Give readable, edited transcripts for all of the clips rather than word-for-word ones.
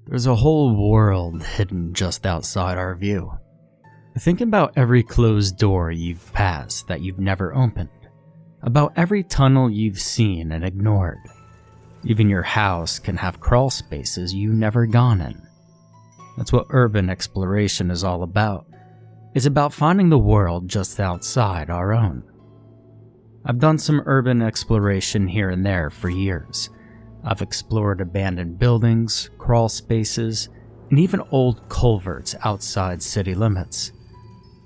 There's a whole world hidden just outside our view. Think about every closed door you've passed that you've never opened. About every tunnel you've seen and ignored. Even your house can have crawl spaces you've never gone in. That's what urban exploration is all about. It's about finding the world just outside our own. I've done some urban exploration here and there for years. I've explored abandoned buildings, crawl spaces, and even old culverts outside city limits.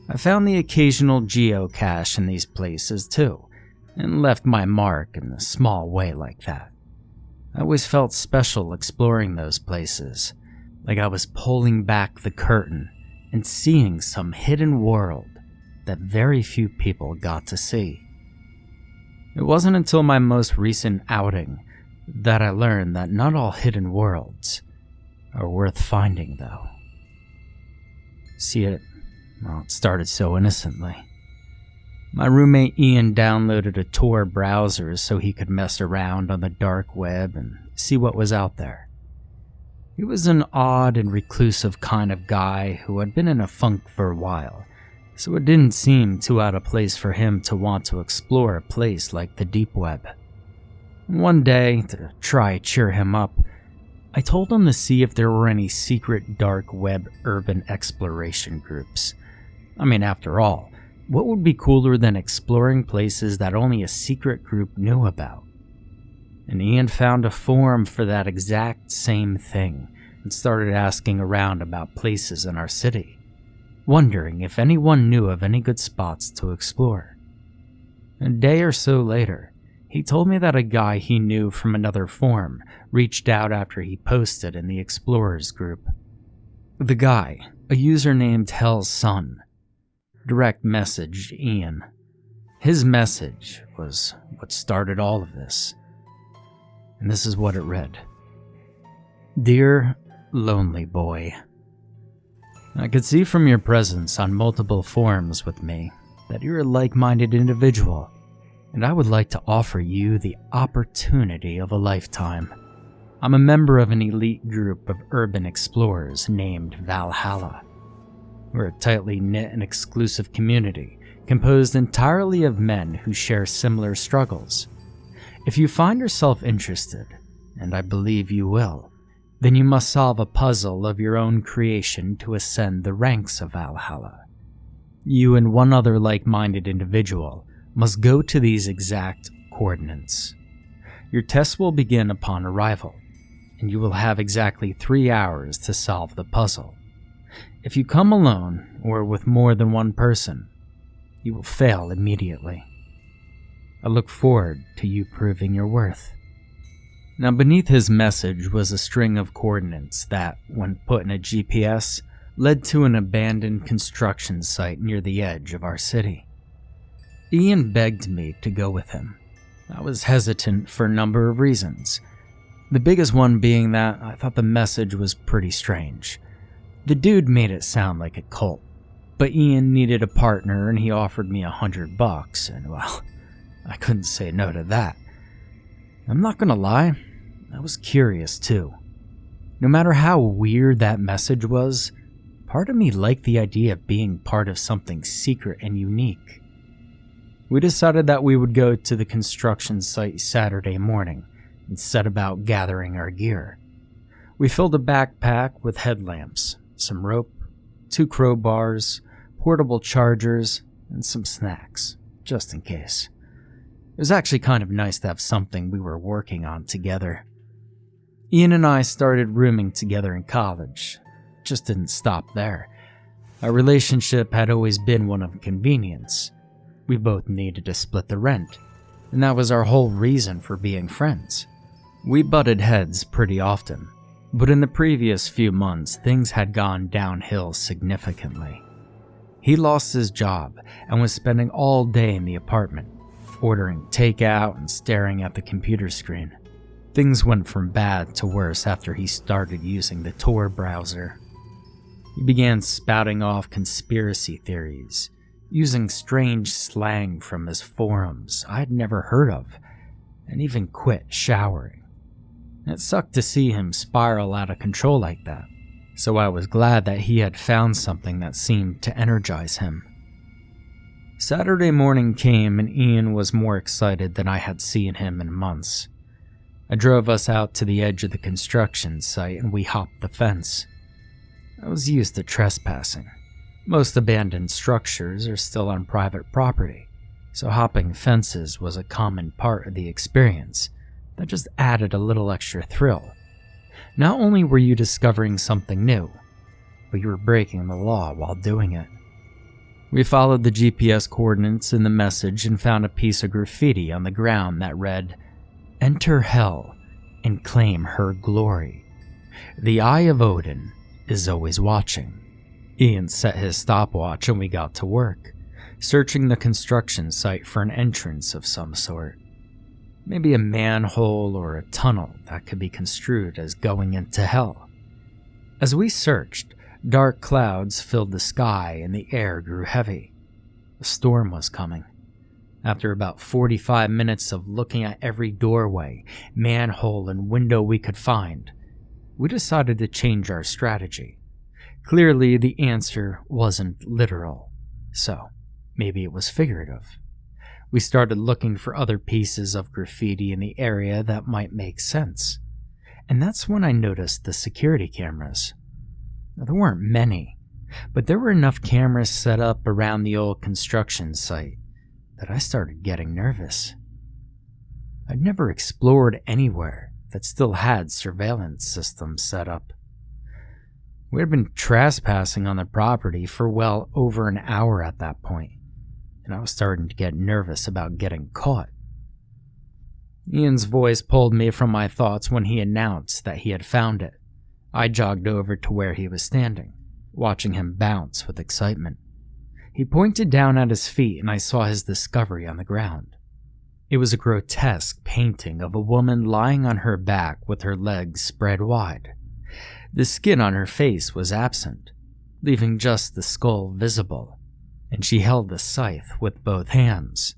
I found the occasional geocache in these places too, and left my mark in a small way like that. I always felt special exploring those places, like I was pulling back the curtain and seeing some hidden world that very few people got to see. It wasn't until my most recent outing that I learned that not all hidden worlds are worth finding, though. See, it started so innocently. My roommate Ian downloaded a Tor browser so he could mess around on the dark web and see what was out there. He was an odd and reclusive kind of guy who had been in a funk for a while, so it didn't seem too out of place for him to want to explore a place like the deep web. One day, to try cheer him up, I told him to see if there were any secret dark web urban exploration groups. I mean, after all, what would be cooler than exploring places that only a secret group knew about? And Ian found a forum for that exact same thing and started asking around about places in our city, wondering if anyone knew of any good spots to explore. A day or so later, he told me that a guy he knew from another forum reached out after he posted in the Explorers group. The guy, a user named Hell's Son, direct messaged Ian. His message was what started all of this. And this is what it read. Dear Lonely Boy, I could see from your presence on multiple forums with me that you're a like-minded individual, and I would like to offer you the opportunity of a lifetime. I'm a member of an elite group of urban explorers named Valhalla. We're a tightly knit and exclusive community composed entirely of men who share similar struggles. If you find yourself interested, and I believe you will, then you must solve a puzzle of your own creation to ascend the ranks of Valhalla. You and one other like-minded individual must go to these exact coordinates. Your test will begin upon arrival, and you will have exactly 3 hours to solve the puzzle. If you come alone or with more than one person, you will fail immediately. I look forward to you proving your worth. Now, beneath his message was a string of coordinates that, when put in a GPS, led to an abandoned construction site near the edge of our city. Ian begged me to go with him. I was hesitant for a number of reasons. The biggest one being that I thought the message was pretty strange. The dude made it sound like a cult, but Ian needed a partner and he offered me $100, and well, I couldn't say no to that. I'm not gonna lie, I was curious too. No matter how weird that message was, part of me liked the idea of being part of something secret and unique. We decided that we would go to the construction site Saturday morning and set about gathering our gear. We filled a backpack with headlamps, some rope, 2 crowbars, portable chargers, and some snacks, just in case. It was actually kind of nice to have something we were working on together. Ian and I started rooming together in college. Just didn't stop there. Our relationship had always been one of convenience. We both needed to split the rent, and that was our whole reason for being friends. We butted heads pretty often, but in the previous few months, things had gone downhill significantly. He lost his job and was spending all day in the apartment, ordering takeout and staring at the computer screen. Things went from bad to worse after he started using the Tor browser. He began spouting off conspiracy theories, using strange slang from his forums I'd never heard of, and even quit showering. It sucked to see him spiral out of control like that, so I was glad that he had found something that seemed to energize him. Saturday morning came and Ian was more excited than I had seen him in months. I drove us out to the edge of the construction site and we hopped the fence. I was used to trespassing. Most abandoned structures are still on private property, so hopping fences was a common part of the experience that just added a little extra thrill. Not only were you discovering something new, but you were breaking the law while doing it. We followed the GPS coordinates in the message and found a piece of graffiti on the ground that read, "Enter hell and claim her glory. The eye of Odin is always watching." Ian set his stopwatch and we got to work, searching the construction site for an entrance of some sort. Maybe a manhole or a tunnel that could be construed as going into hell. As we searched, dark clouds filled the sky and the air grew heavy. A storm was coming. After about 45 minutes of looking at every doorway, manhole, and window we could find, we decided to change our strategy. Clearly, the answer wasn't literal, so maybe it was figurative. We started looking for other pieces of graffiti in the area that might make sense, and that's when I noticed the security cameras. Now, there weren't many, but there were enough cameras set up around the old construction site that I started getting nervous. I'd never explored anywhere that still had surveillance systems set up. We had been trespassing on the property for well over an hour at that point, and I was starting to get nervous about getting caught. Ian's voice pulled me from my thoughts when he announced that he had found it. I jogged over to where he was standing, watching him bounce with excitement. He pointed down at his feet and I saw his discovery on the ground. It was a grotesque painting of a woman lying on her back with her legs spread wide. The skin on her face was absent, leaving just the skull visible, and she held the scythe with both hands.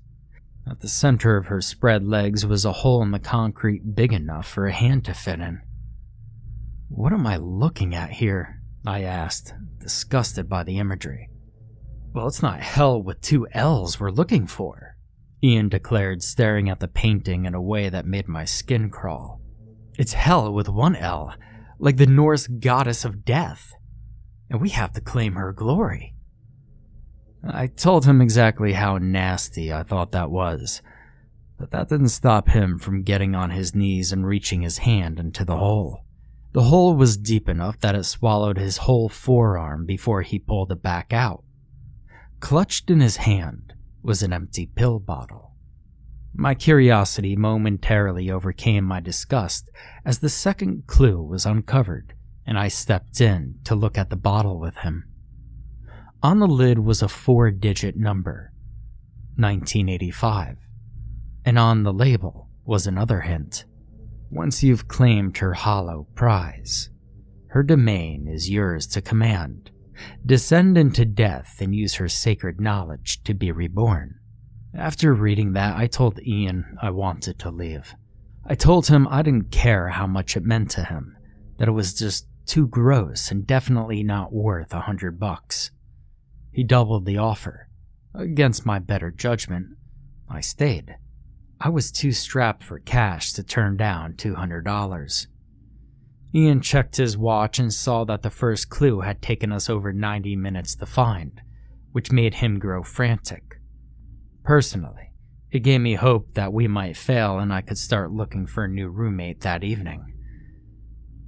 At the center of her spread legs was a hole in the concrete big enough for a hand to fit in. "What am I looking at here?" I asked, disgusted by the imagery. "Well, it's not hell with 2 L's we're looking for," Ian declared, staring at the painting in a way that made my skin crawl. "It's hell with 1 L, like the Norse goddess of death, and we have to claim her glory." I told him exactly how nasty I thought that was, but that didn't stop him from getting on his knees and reaching his hand into the hole. The hole was deep enough that it swallowed his whole forearm before he pulled it back out. Clutched in his hand was an empty pill bottle. My curiosity momentarily overcame my disgust as the second clue was uncovered, and I stepped in to look at the bottle with him. On the lid was a 4-digit number, 1985, and on the label was another hint. Once you've claimed her hollow prize, her domain is yours to command. Descend into death and use her sacred knowledge to be reborn. After reading that, I told Ian I wanted to leave. I told him I didn't care how much it meant to him, that it was just too gross and definitely not worth $100. He doubled the offer. Against my better judgment, I stayed. I was too strapped for cash to turn down $200. Ian checked his watch and saw that the first clue had taken us over 90 minutes to find, which made him grow frantic. Personally, it gave me hope that we might fail and I could start looking for a new roommate that evening.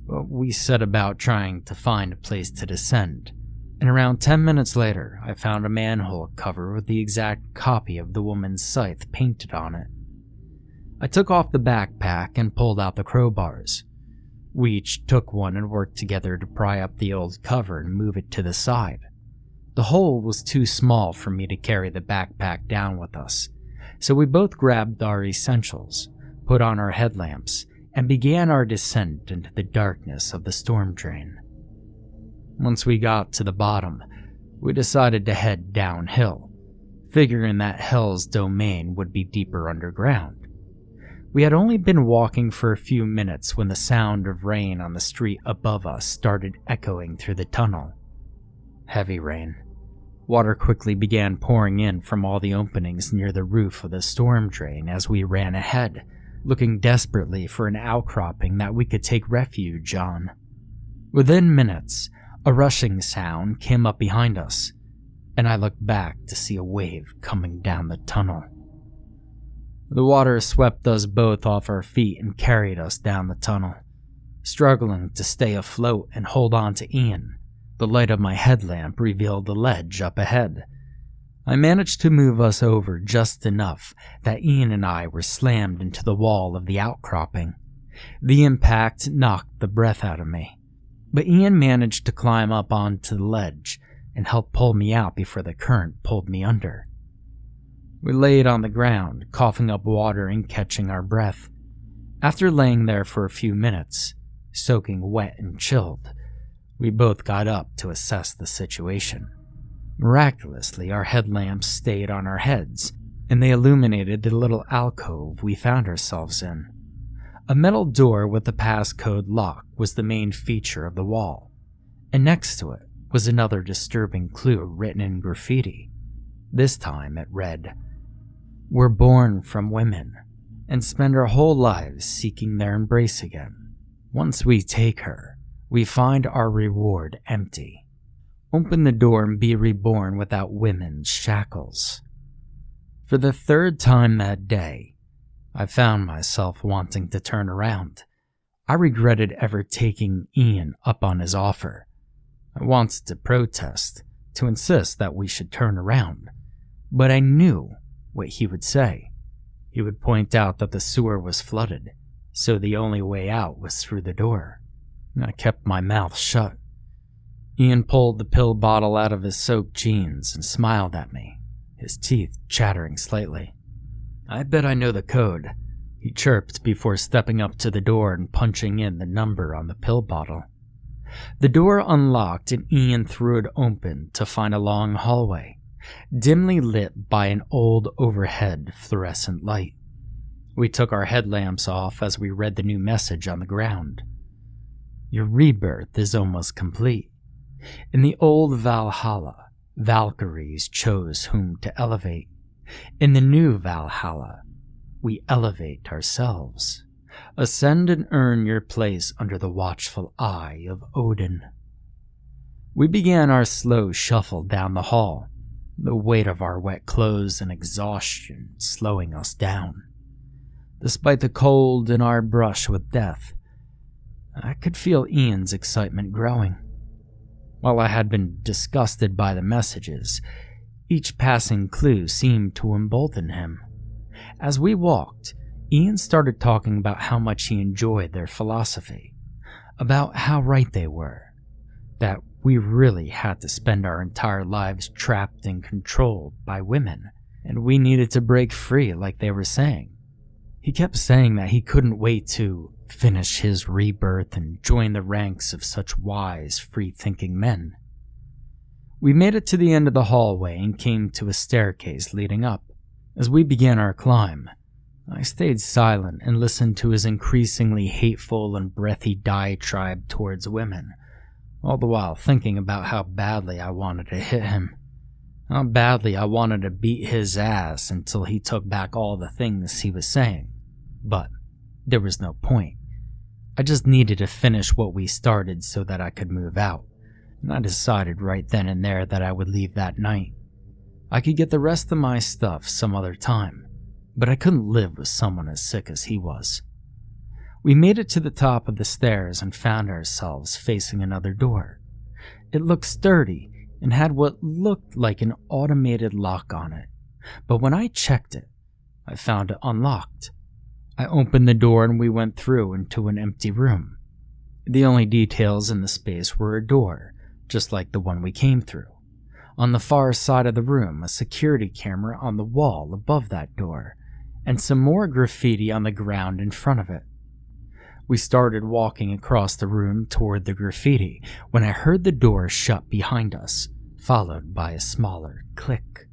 But we set about trying to find a place to descend, and around 10 minutes later, I found a manhole cover with the exact copy of the woman's scythe painted on it. I took off the backpack and pulled out the crowbars. We each took one and worked together to pry up the old cover and move it to the side. The hole was too small for me to carry the backpack down with us, so we both grabbed our essentials, put on our headlamps, and began our descent into the darkness of the storm drain. Once we got to the bottom, we decided to head downhill, figuring that hell's domain would be deeper underground. We had only been walking for a few minutes when the sound of rain on the street above us started echoing through the tunnel. Heavy rain. Water quickly began pouring in from all the openings near the roof of the storm drain as we ran ahead, looking desperately for an outcropping that we could take refuge on. Within minutes, a rushing sound came up behind us, and I looked back to see a wave coming down the tunnel. The water swept us both off our feet and carried us down the tunnel. Struggling to stay afloat and hold on to Ian, the light of my headlamp revealed the ledge up ahead. I managed to move us over just enough that Ian and I were slammed into the wall of the outcropping. The impact knocked the breath out of me, but Ian managed to climb up onto the ledge and help pull me out before the current pulled me under. We laid on the ground, coughing up water and catching our breath. After laying there for a few minutes, soaking wet and chilled, we both got up to assess the situation. Miraculously, our headlamps stayed on our heads, and they illuminated the little alcove we found ourselves in. A metal door with a passcode lock was the main feature of the wall, and next to it was another disturbing clue written in graffiti. This time it read, "We're born from women, and spend our whole lives seeking their embrace again. Once we take her, we find our reward empty. Open the door and be reborn without women's shackles." For the third time that day, I found myself wanting to turn around. I regretted ever taking Ian up on his offer. I wanted to protest, to insist that we should turn around, but I knew what he would say. He would point out that the sewer was flooded, so the only way out was through the door. I kept my mouth shut. Ian pulled the pill bottle out of his soaked jeans and smiled at me, his teeth chattering slightly. "I bet I know the code," he chirped before stepping up to the door and punching in the number on the pill bottle. The door unlocked and Ian threw it open to find a long hallway, dimly lit by an old overhead fluorescent light. We took our headlamps off as we read the new message on the ground. "Your rebirth is almost complete. In the old Valhalla, Valkyries chose whom to elevate. In the new Valhalla, we elevate ourselves. Ascend and earn your place under the watchful eye of Odin." We began our slow shuffle down the hall, the weight of our wet clothes and exhaustion slowing us down. Despite the cold and our brush with death, I could feel Ian's excitement growing. While I had been disgusted by the messages, each passing clue seemed to embolden him. As we walked, Ian started talking about how much he enjoyed their philosophy, about how right they were, that we really had to spend our entire lives trapped and controlled by women, and we needed to break free like they were saying. He kept saying that he couldn't wait to finish his rebirth and join the ranks of such wise, free-thinking men. We made it to the end of the hallway and came to a staircase leading up. As we began our climb, I stayed silent and listened to his increasingly hateful and breathy diatribe towards women, all the while thinking about how badly I wanted to hit him, how badly I wanted to beat his ass until he took back all the things he was saying. But there was no point. I just needed to finish what we started so that I could move out, and I decided right then and there that I would leave that night. I could get the rest of my stuff some other time, but I couldn't live with someone as sick as he was. We made it to the top of the stairs and found ourselves facing another door. It looked sturdy and had what looked like an automated lock on it, but when I checked it, I found it unlocked. I opened the door and we went through into an empty room. The only details in the space were a door, just like the one we came through. On the far side of the room, a security camera on the wall above that door, and some more graffiti on the ground in front of it. We started walking across the room toward the graffiti when I heard the door shut behind us, followed by a smaller click.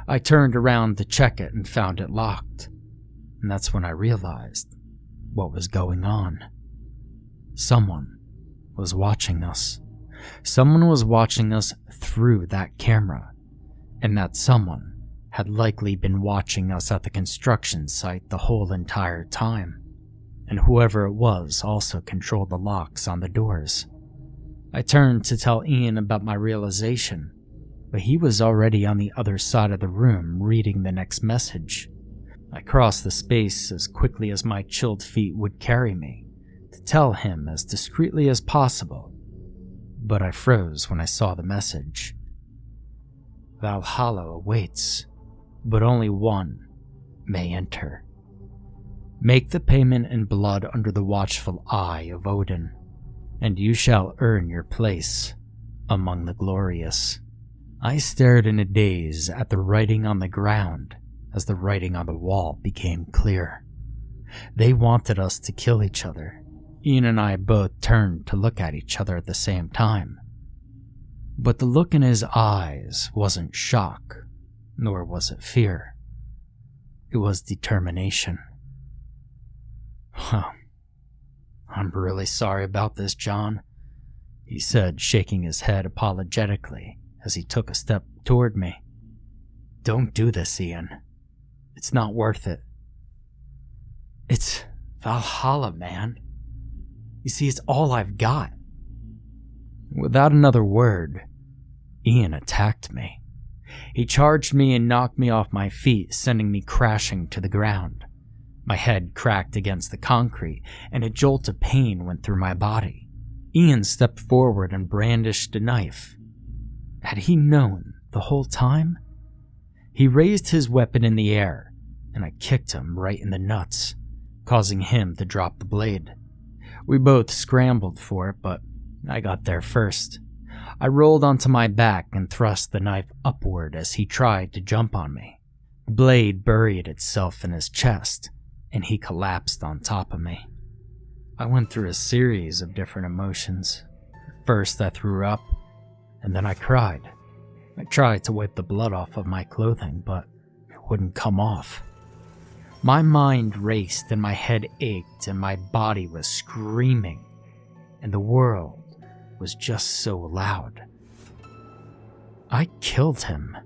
I turned around to check it and found it locked. And that's when I realized what was going on. Someone was watching us. Someone was watching us through that camera, and that someone had likely been watching us at the construction site the whole entire time. And whoever it was also controlled the locks on the doors. I turned to tell Ian about my realization, but he was already on the other side of the room reading the next message. I crossed the space as quickly as my chilled feet would carry me, to tell him as discreetly as possible, but I froze when I saw the message. Valhalla awaits, but only one may enter. Make the payment in blood under the watchful eye of Odin, and you shall earn your place among the glorious. I stared in a daze at the writing on the ground as the writing on the wall became clear. They wanted us to kill each other. Ian and I both turned to look at each other at the same time. But the look in his eyes wasn't shock, nor was it fear. It was determination. I'm really sorry about this, John, he said, shaking his head apologetically as he took a step toward me. Don't do this, Ian. It's not worth it. It's Valhalla, man. You see, it's all I've got. Without another word, Ian attacked me. He charged me and knocked me off my feet, sending me crashing to the ground. My head cracked against the concrete, and a jolt of pain went through my body. Ian stepped forward and brandished a knife. Had he known the whole time? He raised his weapon in the air, and I kicked him right in the nuts, causing him to drop the blade. We both scrambled for it, but I got there first. I rolled onto my back and thrust the knife upward as he tried to jump on me. The blade buried itself in his chest, and he collapsed on top of me. I went through a series of different emotions. First, I threw up, and then I cried. I tried to wipe the blood off of my clothing, but it wouldn't come off. My mind raced and my head ached and my body was screaming, and the world was just so loud. I killed him.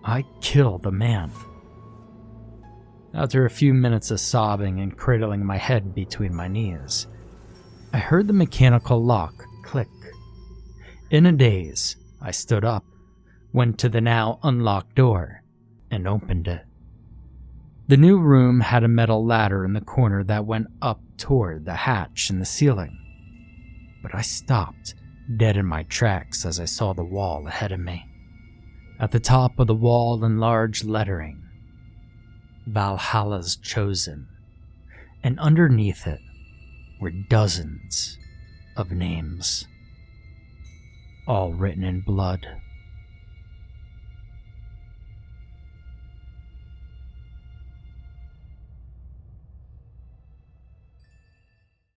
I killed a man. After a few minutes of sobbing and cradling my head between my knees, I heard the mechanical lock click. In a daze, I stood up, went to the now unlocked door, and opened it. The new room had a metal ladder in the corner that went up toward the hatch in the ceiling, but I stopped dead in my tracks as I saw the wall ahead of me. At the top of the wall in large lettering, Valhalla's Chosen, and underneath it were dozens of names, all written in blood.